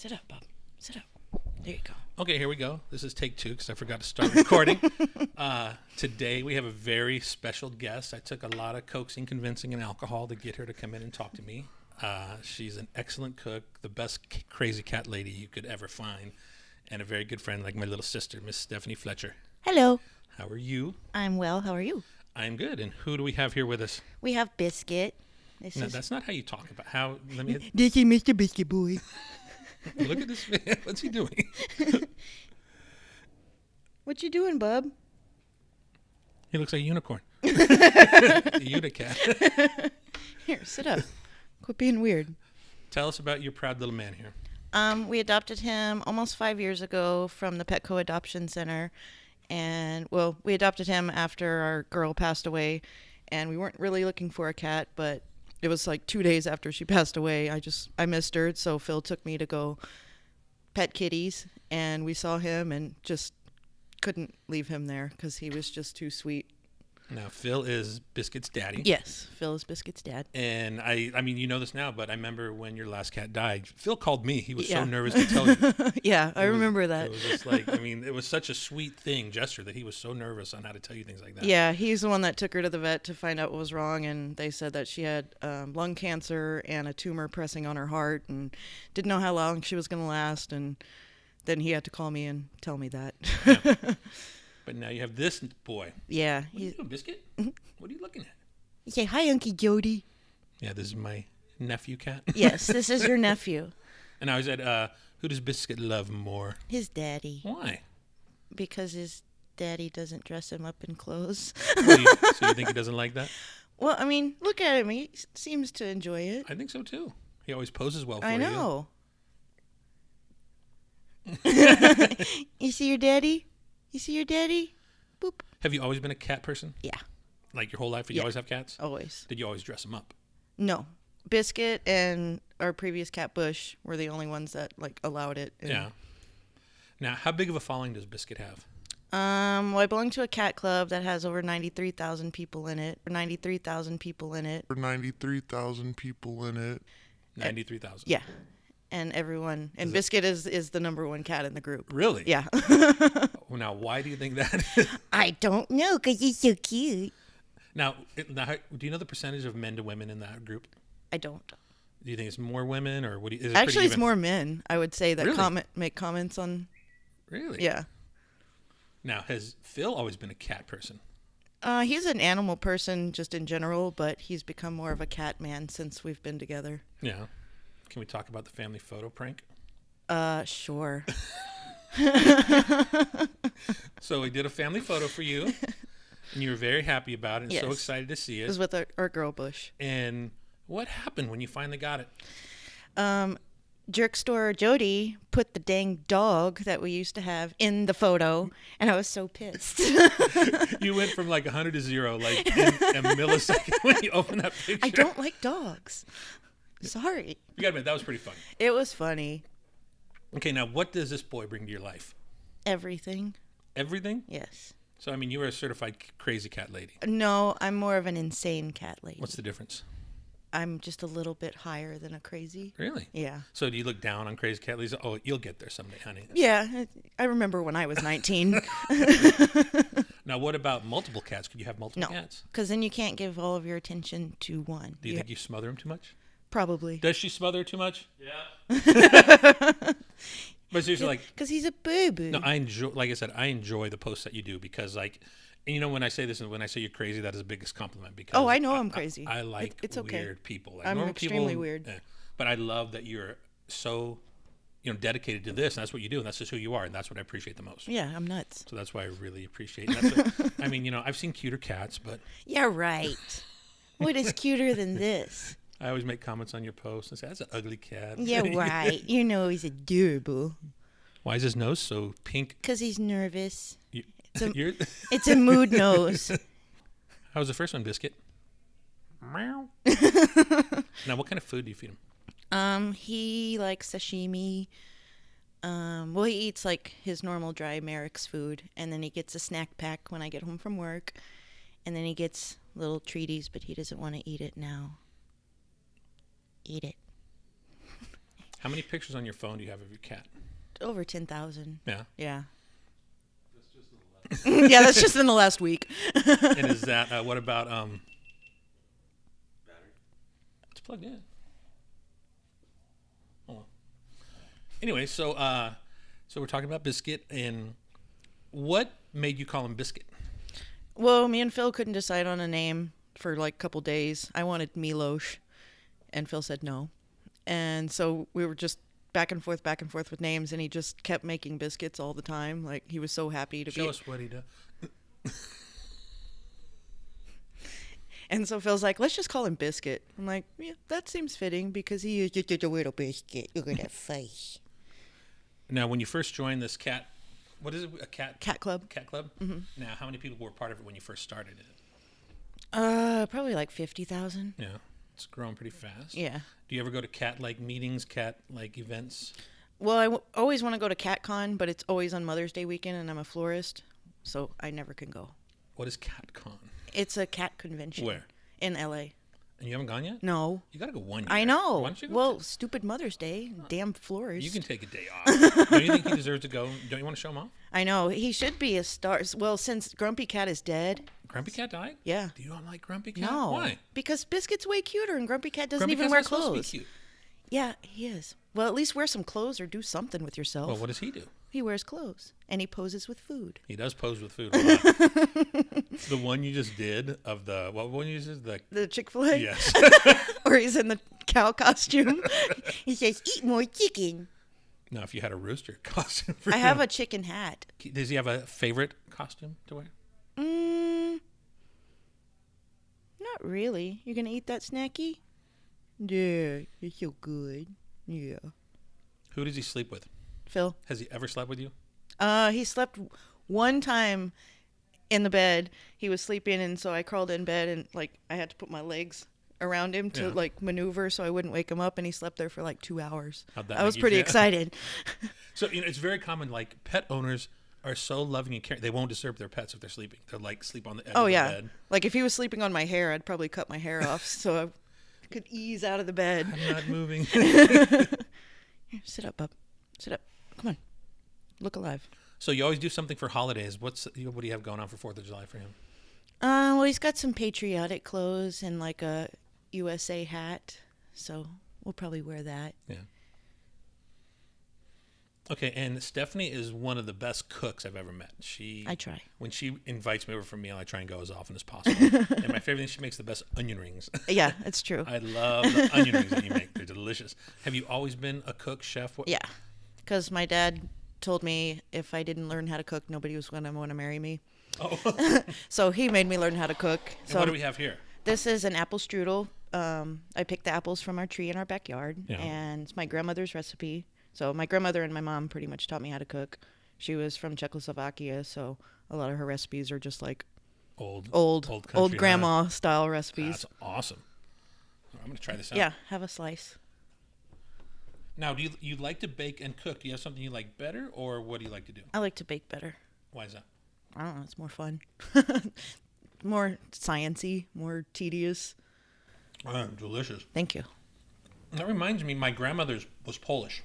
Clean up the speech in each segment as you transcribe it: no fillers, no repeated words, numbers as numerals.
Sit up, Bob. Sit up. There you go. Okay, here we go. This is take two because I forgot to start recording. Today we have a very special guest. I took a lot of coaxing, convincing, and alcohol to get her to come in and talk to me. She's an excellent cook, the best crazy cat lady you could ever find, and a very good friend like my little sister, Miss Stephanie Fletcher. Hello. How are you? I'm well. How are you? I'm good. And who do we have here with us? We have Biscuit. No, that's not how you talk about how. Let me. This is Mr. Biscuit Boy. Look at this man. What's he doing? What you doing, bub? He looks like a unicorn. A unicat. Here, sit up. Quit being weird. Tell us about your proud little man here. We adopted him almost 5 years ago from the Petco Adoption Center. And, well, we adopted him after our girl passed away. And we weren't really looking for a cat, but it was like 2 days after she passed away. I missed her, so Phil took me to go pet kitties. And we saw him and just couldn't leave him there because he was just too sweet. Now, Phil is Biscuit's daddy. Yes, Phil is Biscuit's dad. And I mean, you know this now, but I remember when your last cat died, Phil called me. He was so Yeah. nervous to tell you. Yeah, I remember that. It was just like, I mean, it was such a sweet gesture that he was so nervous on how to tell you things like that. Yeah, he's the one that took her to the vet to find out what was wrong, and they said that she had lung cancer and a tumor pressing on her heart and didn't know how long she was going to last, and then he had to call me and tell me that. Yeah. But now you have this boy. Yeah. What are you doing, Biscuit? What are you looking at? You say, hi, Uncle Jody. Yeah, this is my nephew cat. Yes, this is your nephew. And I was at, who does Biscuit love more? His daddy. Why? Because his daddy doesn't dress him up in clothes. So you think he doesn't like that? Well, I mean, look at him. He seems to enjoy it. I think so, too. He always poses well for I you. know. You see your daddy? You see your daddy? Boop. Have you always been a cat person? Yeah, Like your whole life? Did you always have cats? always. Did you always dress them up? No. Biscuit and our previous cat Bush were the only ones that like allowed it. And, Yeah. Now, how big of a following does Biscuit have? Well, I belong to a cat club that has over 93,000 people in it. 93,000 people in it. 93,000 people in it. 93,000. Yeah. And everyone, and Biscuit is the number one cat in the group. Really? Yeah. Well, now, why do you think that is? I don't know, because he's so cute. Now, do you know the percentage of men to women in that group? I don't. Do you think it's more women, or what? Is it Actually, pretty it's even? more men, I would say, that Really? make comments on. Really? Yeah. Now, has Phil always been a cat person? He's an animal person just in general, but he's become more of a cat man since we've been together. Yeah. Can we talk about the family photo prank? Sure. So we did a family photo for you, and you were very happy about it and so Yes. excited to see It it. was with our girl Bush. And what happened when you finally got it? Jerk store Jody put the dang dog that we used to have in the photo, and I was so pissed. You went from like 100 to 0, like in a millisecond when you opened that picture. I don't like dogs. Sorry. You gotta admit, that was pretty funny. It was funny. Okay, now what does this boy bring to your life? Everything. Everything? Yes. So, I mean, you were a certified crazy cat lady. No, I'm more of an insane cat lady. What's the difference? I'm just a little bit higher than a crazy. Really? Yeah. So do you look down on crazy cat ladies? Oh, you'll get there someday, honey. Yeah, I remember when I was 19. Now, what about multiple cats? Could you have multiple No, cats? because then you can't give all of your attention to one. Do you think you smother them too much? Probably. Does she smother her too much? Yeah. But seriously, like, Because he's a boo-boo. no, I enjoy, like I said, I enjoy the posts that you do because, like, and you know, when I say this and when I say you're crazy, that is the biggest compliment because Oh, I know I'm crazy. I like It's okay. weird people. Like, I'm normal extremely people, weird. but I love that you're so, dedicated to this, and that's what you do, and that's just who you are, and that's what I appreciate the most. Yeah, I'm nuts. So that's why I really appreciate it. That's what, I mean, I've seen cuter cats, but Yeah, right. What is cuter than this? I always make comments on your posts and say, that's an ugly cat. Yeah, right. You know he's adorable. Why is his nose so pink? Because he's nervous. You, a- you're, It's a mood nose. how was the first one, Biscuit? Meow. Now, what kind of food do you feed him? He likes sashimi. Well, he eats like his normal dry Merrick's food, and then he gets a snack pack when I get home from work, and then he gets little treaties, but he doesn't want to eat it now. Eat it. How many pictures on your phone do you have of your cat? Over 10,000. Yeah. Yeah. Yeah, that's just in the last week. And is that what about It's plugged in. Oh. Anyway, so we're talking about Biscuit, and what made you call him Biscuit? Well, me and Phil couldn't decide on a name for like a couple days. I wanted Milosh, and Phil said no. And so we were just back and forth with names, and he just kept making biscuits all the time. Like, he was so happy to Show be. us what he does. And so Phil's like, let's just call him Biscuit. I'm like, yeah, that seems fitting because he is just a little biscuit. Look at that face. Now, when you first joined this cat, what is it? A cat? Cat Club. Cat club? Mm-hmm. Now, how many people were part of it when you first started it? Probably like 50,000. Yeah, it's growing pretty fast. Yeah. Do you ever go to cat-like meetings, cat-like events? Well, I always want to go to CatCon, but it's always on Mother's Day weekend, and I'm a florist, so I never can go. What is CatCon? It's a cat convention. Where? In L.A. And you haven't gone yet? No. You got to go one year. I know. Why don't you go? Well, stupid Mother's Day. Damn florist. You can take a day off. Don't you think he deserves to go? Don't you want to show him off? I know. He should be a star. Well, since Grumpy Cat is dead. Grumpy Cat died? Yeah. Do you not like Grumpy Cat? No. Why? Because Biscuit's way cuter, and Grumpy Cat doesn't Grumpy even Cat's wear not supposed to be clothes. cute. Yeah, he is. Well, at least wear some clothes or do something with yourself. Well, what does he do? He wears clothes, and he poses with food. He does pose with food a lot. The one you just did of the, what one you just did? The Chick-fil-A? Yes. Or he's in the cow costume. He says, eat more chicken. Now, if you had a rooster costume for I him. have a chicken hat. Does he have a favorite costume to wear? Not really. You gonna eat that snacky? Yeah, it's so good. Yeah. Who does he sleep with? Phil? Has he ever slept with you? He slept one time in the bed. He was sleeping, and so I crawled in bed, and like I had to put my legs around him to like maneuver so I wouldn't wake him up, and he slept there for like 2 hours. How'd that I was make you pretty feel? excited. So, it's very common, like, pet owners are so loving and caring. They won't disturb their pets if they're sleeping. They'll, like, sleep on the edge of the bed. Like if he was sleeping on my hair, I'd probably cut my hair off so I could ease out of the bed. I'm not moving. Here, sit up, bub. Sit up. Come on. Look alive. So you always do something for holidays. What do you have going on for 4th of July for him? Well, he's got some patriotic clothes and like a USA hat, so we'll probably wear that. Yeah. Okay, and Stephanie is one of the best cooks I've ever met. I try. When she invites me over for a meal, I try and go as often as possible. And my favorite thing, she makes the best onion rings. Yeah, it's true. I love the onion rings that you make. They're delicious. Have you always been a cook, chef? Yeah, because my dad told me if I didn't learn how to cook, nobody was going to want to marry me. Oh. So he made me learn how to cook. And So what do we have here? this is an apple strudel. I picked the apples from our tree in our backyard, Yeah. and it's my grandmother's recipe. So my grandmother and my mom pretty much taught me how to cook. She was from Czechoslovakia, so a lot of her recipes are just like Old old grandma style recipes. That's awesome. I'm going to try this out. Yeah, have a slice. Now, do you like to bake and cook? Do you have something you like better, or what do you like to do? I like to bake better. Why is that? I don't know, it's more fun. More sciencey, more tedious. Delicious. Thank you. That reminds me, my grandmother's was Polish.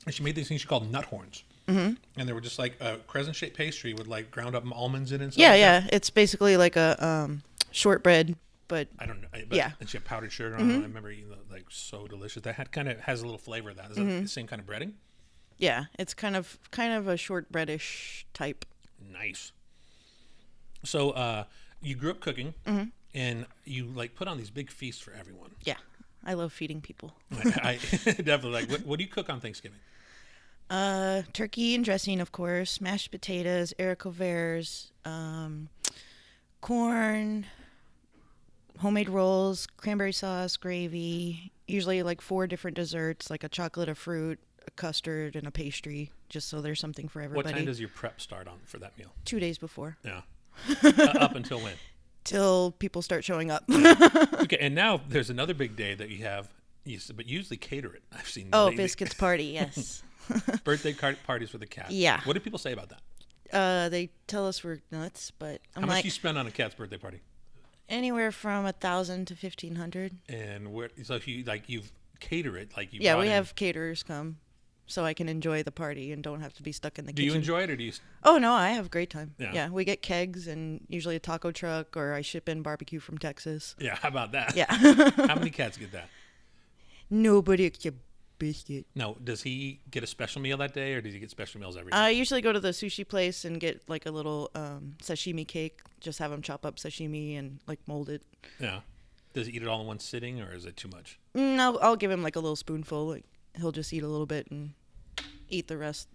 And she made these things she called nut horns. Mm-hmm. And they were just like a crescent-shaped pastry with like ground up almonds in it and stuff. Yeah, like yeah. that. It's basically like a shortbread, but I don't know. But, Yeah. And she had powdered sugar on it. I remember eating that, like, so delicious. That has a little flavor of that. Is that the same kind of breading? yeah, it's kind of a shortbreadish type. Nice. So you grew up cooking, and you like put on these big feasts for everyone. Yeah, I love feeding people. I definitely like. What do you cook on Thanksgiving? Turkey and dressing, of course, mashed potatoes, haricots verts, corn, homemade rolls, cranberry sauce, gravy. Usually like 4 different desserts, like a chocolate, a fruit, a custard, and a pastry, just so there's something for everybody. What time does your prep start on for that meal? 2 days before. Yeah. Up until when? Till people start showing up. Okay, and now there's another big day that you have, but you usually cater it. I've seen. Oh, lately. biscuits party, yes. Birthday parties for the cat. Yeah. What do people say about that? They tell us we're nuts, but I'm How much like, do you spend on a cat's birthday party? Anywhere from 1,000 to 1,500. And where? So if you cater it, like you. Yeah, brought we in- have caterers come, so I can enjoy the party and don't have to be stuck in the Do kitchen. you enjoy it, or do you? Oh no, I have a great time. Yeah. Yeah, we get kegs and usually a taco truck, or I ship in barbecue from Texas. Yeah. How about that? Yeah. How many cats get that? Nobody except Biscuit. No. Does he get a special meal that day, or does he get special meals every day? I usually go to the sushi place and get like a little sashimi cake. Just have him chop up sashimi and like mold it. Yeah. Does he eat it all in one sitting, or is it too much? No, I'll give him like a little spoonful. Like he'll just eat a little bit and eat the rest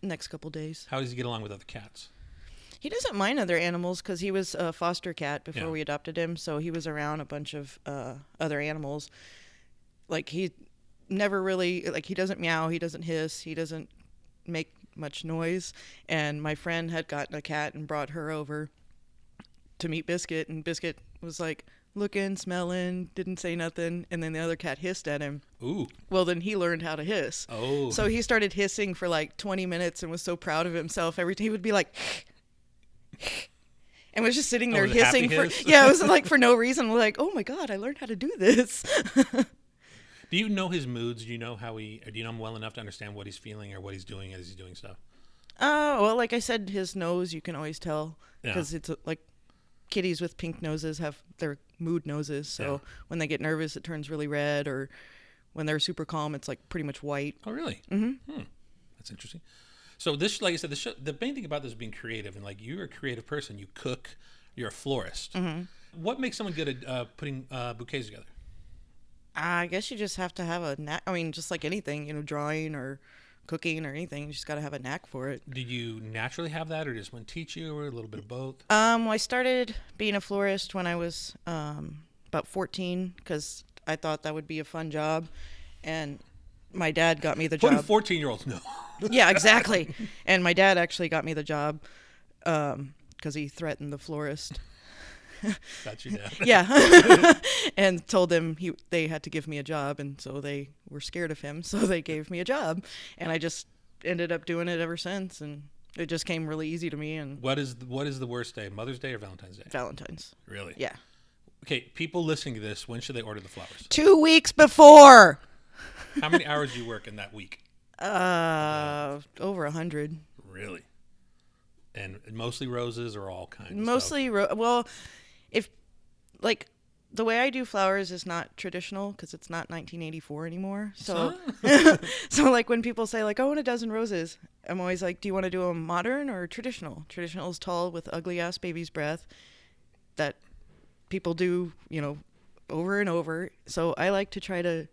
next couple days. How does he get along with other cats? He doesn't mind other animals because he was a foster cat before Yeah. we adopted him, so he was around a bunch of other animals. Like he never really he doesn't meow, he doesn't hiss, he doesn't make much noise. And my friend had gotten a cat and brought her over to meet Biscuit, and Biscuit was like looking, smelling, didn't say nothing, and then the other cat hissed at him. Ooh. Well, then he learned how to hiss. Oh. So he started hissing for like 20 minutes and was so proud of himself. Every time he would be like, and was just sitting there was it happy hissing for, hiss? yeah, it was like for no reason. We're like, oh my God, I learned how to do this. Do you know his moods? Do you know how he? Or do you know him well enough to understand what he's feeling or what he's doing as he's doing stuff? Well, like I said, his nose, you can always tell Yeah. because it's like kitties with pink noses have their mood noses. So Yeah. when they get nervous, it turns really red, or when they're super calm, it's like pretty much white. Oh, really? Mm-hmm. That's interesting. So this, like I said, the main thing about this is being creative, and like you're a creative person. You cook. You're a florist. Mm-hmm. What makes someone good at putting bouquets together? I guess you just have to have a knack. I mean, just like anything, drawing or cooking or anything, you just got to have a knack for it. Do you naturally have that, or does someone teach you, or a little bit of both? I started being a florist when I was about 14 because I thought that would be a fun job, and my dad got me the Putting job. 14-year-olds, no. Yeah, exactly. And my dad actually got me the job because he threatened the florist. That's your dad. Yeah, and told them they had to give me a job, and so they were scared of him, so they gave me a job, and I just ended up doing it ever since, and it just came really easy to me. And What is the worst day? Mother's Day or Valentine's Day? Valentine's, Really? yeah, Okay, people listening to this, when should they order the flowers? 2 weeks before. How many hours do you work in that week? Over 100. Really? And mostly roses or all kinds? of Mostly, well, if like the way I do flowers is not traditional because it's not 1984 anymore. So, so like when people say like, "Oh, I want a dozen roses," I'm always like, "Do you want to do them modern or traditional?" Traditional is tall with ugly ass baby's breath that people do, over and over. So I like to try to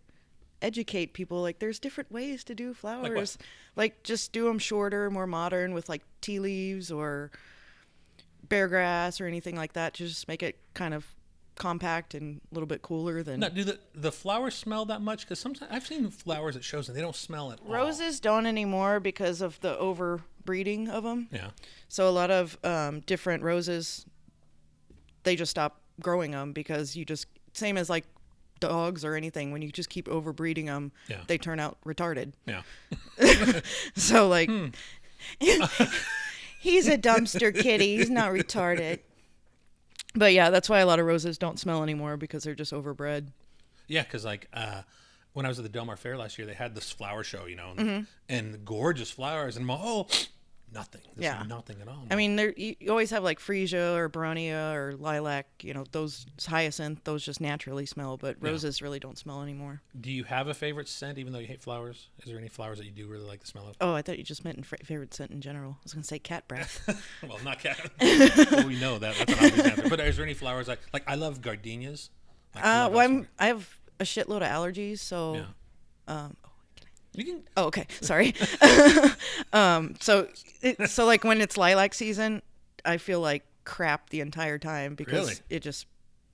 educate people. Like, there's different ways to do flowers. Like just do them shorter, more modern with like tea leaves or bear grass or anything like that to just make it kind of compact and a little bit cooler than Now, do the flowers smell that much? Because sometimes I've seen flowers at shows and they don't smell at all. roses don't anymore because of the overbreeding of them. Yeah. So a lot of different roses, they just stop growing them because you just, same as like dogs or anything, when you just keep overbreeding them, Yeah. they turn out retarded. Yeah. So like, he's a dumpster kitty. He's not retarded. But yeah, that's why a lot of roses don't smell anymore because they're just overbred. Yeah, because like when I was at the Del Mar Fair last year, they had this flower show, Mm-hmm. and gorgeous flowers, and I'm all, nothing. There's Yeah. nothing at all. I mean, you always have like freesia or boronia or lilac, those hyacinth, those just naturally smell, but Yeah. roses really don't smell anymore. Do you have a favorite scent, even though you hate flowers? Is there any flowers that you do really like the smell of? Oh, I thought you just meant in favorite scent in general. I was going to say cat breath. Well, not cat. Well, we know that. That's an obvious answer. But is there any flowers like I love gardenias. Like, love Well, those. I have a shitload of allergies, so... Yeah. You can. Oh, okay. Sorry. So like when it's lilac season, I feel like crap the entire time because Really? it just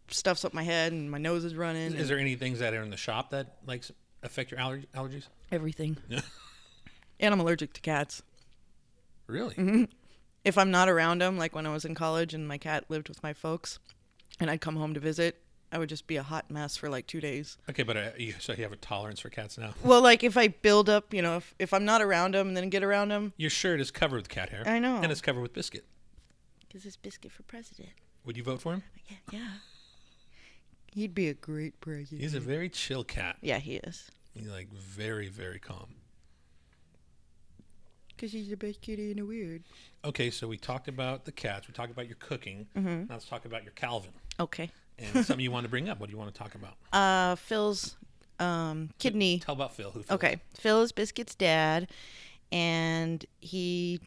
stuffs up my head and my nose is running. Is there any things that are in the shop that like affect your allergies? Everything. Yeah. And I'm allergic to cats. Really? Mm-hmm. If I'm not around them, like when I was in college and my cat lived with my folks, and I'd come home to visit, I would just be a hot mess for like 2 days. Okay, but so you have a tolerance for cats now? Well, like if I build up, if I'm not around them and then get around them. Your shirt is covered with cat hair. I know. And it's covered with biscuit. Because it's Biscuit for president. Would you vote for him? Yeah. He'd be a great president. He's a very chill cat. Yeah, he is. He's like very, very calm. Because he's the best kitty in the world. Okay, so we talked about the cats. We talked about your cooking. Now let's talk about your Calvin. Okay. And something you want to bring up. What do you want to talk about? Phil's kidney. Tell about Phil. Who Phil Okay. Phil is Biscuit's dad, and he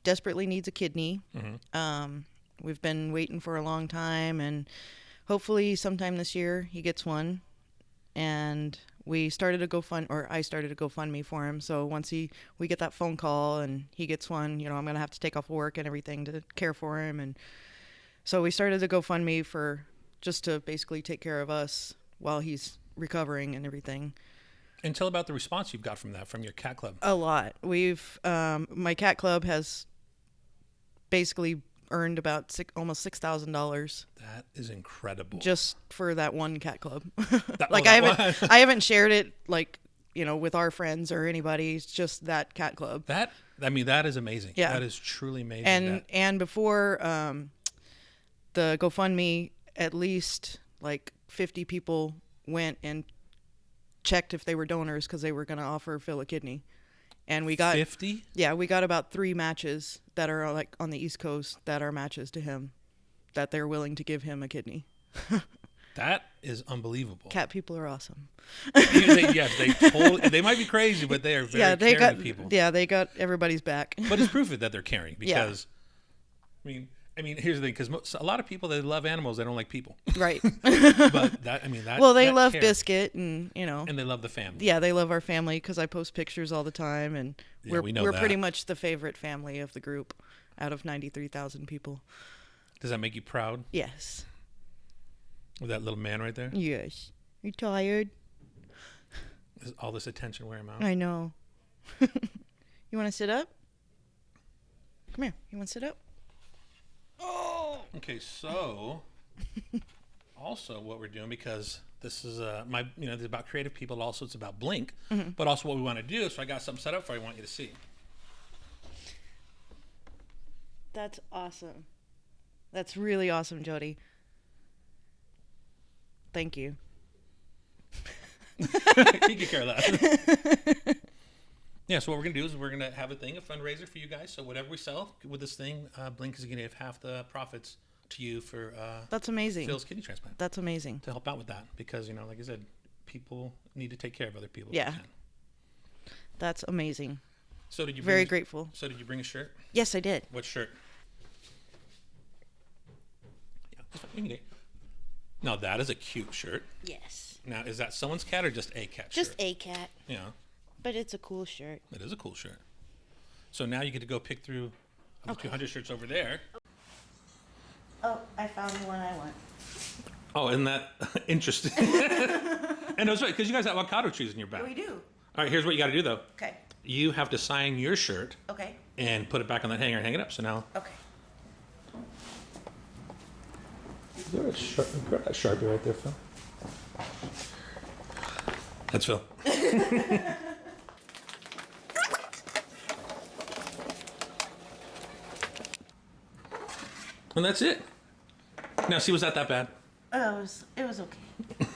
desperately needs a kidney. We've been waiting for a long time, and hopefully sometime this year he gets one. And I started a GoFundMe for him. So once we get that phone call and he gets one, I'm going to have to take off work and everything to care for him. And so we started the GoFundMe just to basically take care of us while he's recovering and everything. And tell about the response you've got from that, from your cat club. A lot. My cat club has basically earned about almost $6,000 That is incredible. just for that one cat club. That- Like I haven't shared it with our friends or anybody. It's just that cat club. that is amazing. Yeah. That is truly amazing. And before the GoFundMe, at least like 50 people went and checked if they were donors because they were going to offer Phil a kidney. And we got 50? Yeah, we got about 3 matches that are like on the East Coast that are matches to him, that they're willing to give him a kidney. That is unbelievable. Cat people are awesome. They might be crazy, but they are very caring people. Yeah, they got everybody's back. But it's proof that they're caring because, I mean, here's the thing, because a lot of people, they love animals, they don't like people. Right. But Well, they that love care. Biscuit, and And they love the family. yeah, they love our family because I post pictures all the time, and Yeah, we know we're that. pretty much the favorite family of the group out of 93,000 people. Does that make you proud Yes. with that little man right there? Yes. You tired? Is all this attention wear him out? I know. You want to sit up? Come here. You want to sit up? Oh. Okay, so also what we're doing, because this is it's about creative people, also it's about Blink, but also what we want to do. So I got something set up for you I want you to see. That's awesome. That's really awesome, Jody. Thank you. You can care less. Yeah, so what we're going to do is we're going to have a fundraiser for you guys. So whatever we sell with this thing, Blink is going to give half the profits to you for That's amazing. Phil's kidney transplant, That's amazing. to help out with that. Because, like I said, people need to take care of other people. Yeah. If they can. That's amazing. So did you Very bring grateful. So did you bring a shirt? Yes, I did. What shirt? Yeah, that's fine. You can get it. Now that is a cute shirt. Yes. Now, is that someone's cat or just a cat Just shirt? a cat, Yeah, but it's a cool shirt. it is a cool shirt. So now you get to go pick through the 200 shirts over there. Oh, I found the one I want. Oh, isn't that interesting? And that's right, because you guys have avocado trees in your back. We do. All right, here's what you got to do, though. Okay. You have to sign your shirt Okay. and put it back on that hanger and hang it up. So now, Okay. grab that Sharpie right there, Phil. That's Phil. And that's it. Now, see, was that bad? Oh, it was okay.